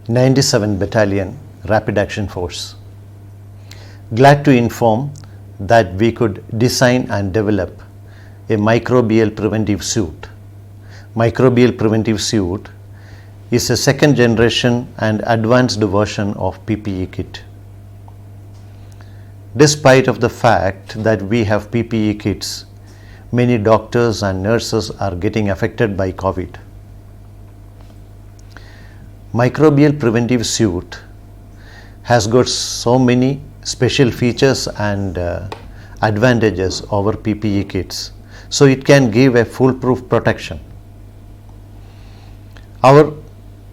97 Battalion Rapid Action Force. Glad to inform that we could design and develop a microbial preventive suit. Microbial preventive suit is a second generation and advanced version of PPE kit. Despite of the fact that we have PPE kits, many doctors and nurses are getting affected by COVID. Microbial preventive suit has got so many special features and advantages over PPE kits, so it can give a foolproof protection. Our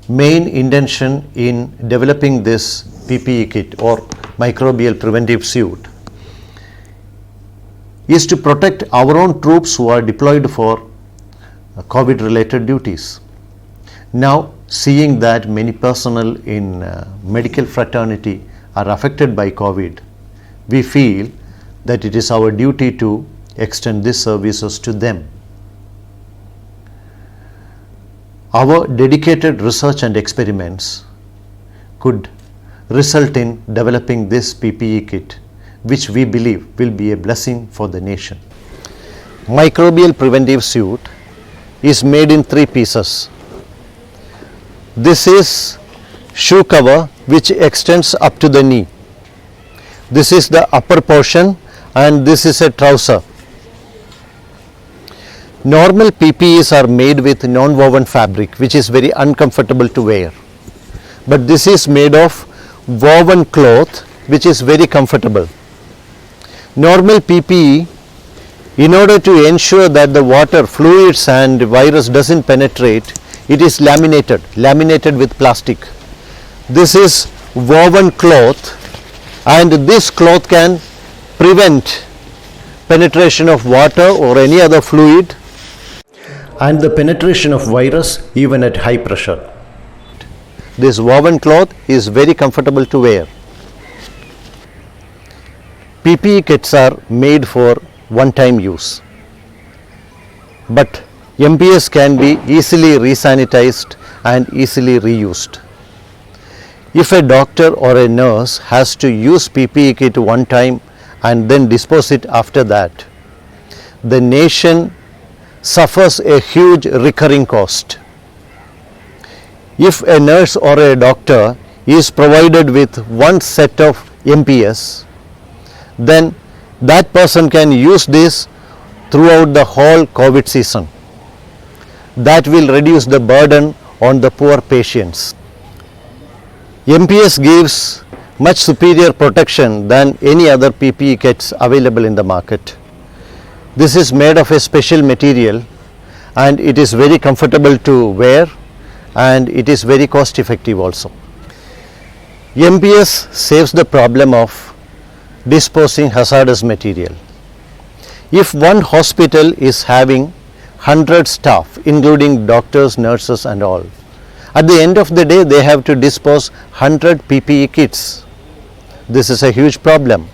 main intention in developing this PPE kit or microbial preventive suit is to protect our own troops who are deployed for COVID related duties. Now, seeing that many personnel in medical fraternity are affected by COVID, we feel that it is our duty to extend these services to them. Our dedicated research and experiments could result in developing this PPE kit, which we believe will be a blessing for the nation. Microbial preventive suit is made in 3 pieces. This is shoe cover which extends up to the knee. This is the upper portion and this is a trouser. Normal PPEs are made with non-woven fabric which is very uncomfortable to wear. But this is made of woven cloth which is very comfortable. Normal PPE, in order to ensure that the water, fluids and virus doesn't penetrate, it is laminated with plastic. This is woven cloth and this cloth can prevent penetration of water or any other fluid and the penetration of virus even at high pressure. This woven cloth is very comfortable to wear. PPE kits are made for one-time use, but MPS can be easily resanitized and easily reused. If a doctor or a nurse has to use PPE kit one time and then dispose it after that, the nation suffers a huge recurring cost. If a nurse or a doctor is provided with one set of MPS, then that person can use this throughout the whole COVID season. That will reduce the burden on the poor patients. MPS gives much superior protection than any other PPE kits available in the market. This is made of a special material and it is very comfortable to wear and it is very cost effective also. MPS saves the problem of disposing hazardous material. If one hospital is having 100 staff including doctors, nurses and all, at the end of the day they have to dispose 100 PPE kits. This is a huge problem.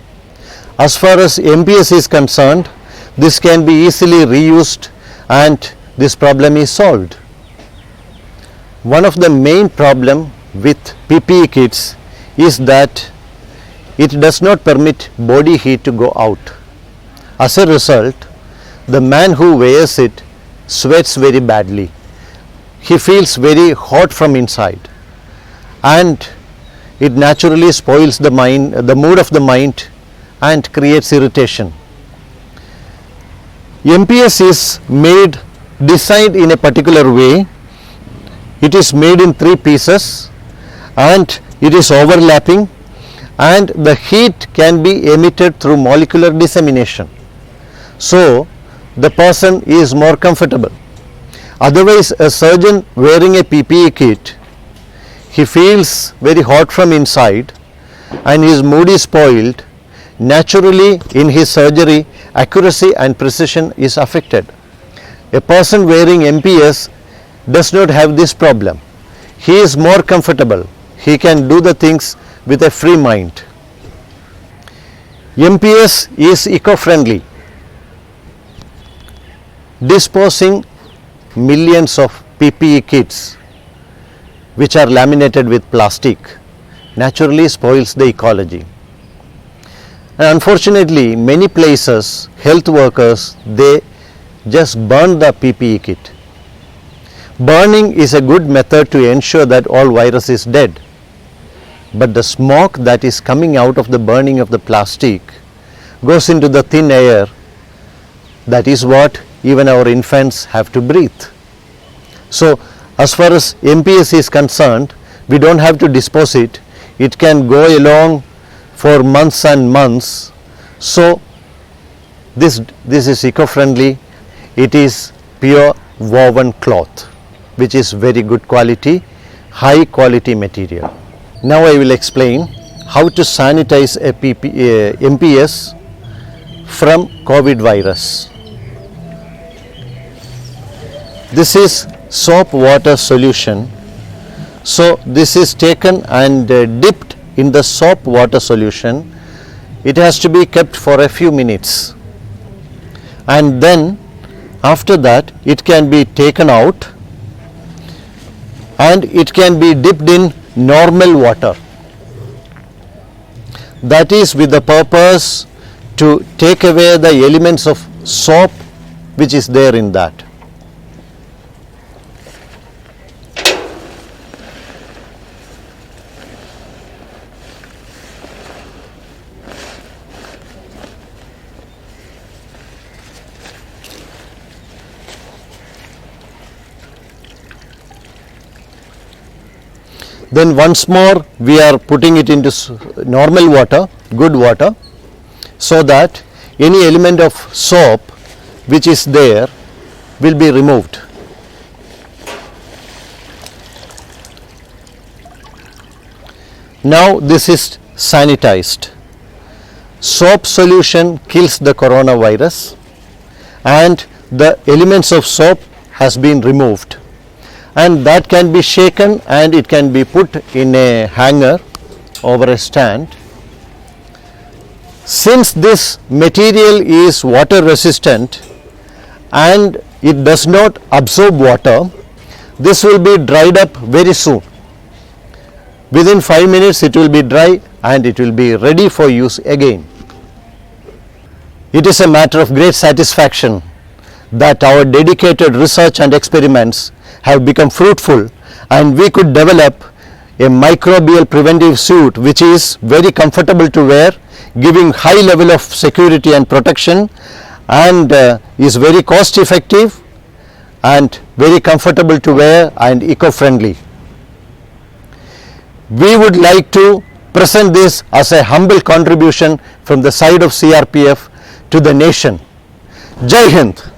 As far as MPS is concerned, this can be easily reused and this problem is solved. One of the main problem with PPE kits is that it does not permit body heat to go out. As a result, the man who wears it sweats very badly. He feels very hot from inside and it naturally spoils the mood of the mind and creates irritation. MPS is designed in a particular way. It is made in 3 pieces and it is overlapping and the heat can be emitted through molecular dissemination. So the person is more comfortable. Otherwise, a surgeon wearing a PPE kit, he feels very hot from inside and his mood is spoiled. Naturally, in his surgery, accuracy and precision is affected. A person wearing MPS does not have this problem. He is more comfortable. He can do the things with a free mind. MPS is eco-friendly. Disposing millions of PPE kits which are laminated with plastic naturally spoils the ecology. And unfortunately, many places, health workers, they just burn the PPE kit. Burning is a good method to ensure that all virus is dead. But the smoke that is coming out of the burning of the plastic goes into the thin air. That is what even our infants have to breathe. So as far as MPS is concerned, we don't have to dispose it. It can go along for months and months. So this is eco-friendly. It is pure woven cloth, which is very good quality, high quality material. Now I will explain how to sanitize a MPS from COVID virus. This is soap water solution. So this is taken and dipped in the soap water solution. It has to be kept for a few minutes, and then after that it can be taken out and it can be dipped in normal water. That is with the purpose to take away the elements of soap which is there in that. Then once more we are putting it into normal water, good water, so that any element of soap which is there will be removed. Now this is sanitized. Soap solution kills the coronavirus and the elements of soap has been removed. And that can be shaken and it can be put in a hanger over a stand. Since this material is water resistant and it does not absorb water, this will be dried up very soon. Within 5 minutes it will be dry and it will be ready for use again. It is a matter of great satisfaction that our dedicated research and experiments have become fruitful and we could develop a microbial preventive suit which is very comfortable to wear, giving high level of security and protection, and is very cost effective and very comfortable to wear and eco-friendly. We would like to present this as a humble contribution from the side of CRPF to the nation. Jai Hind.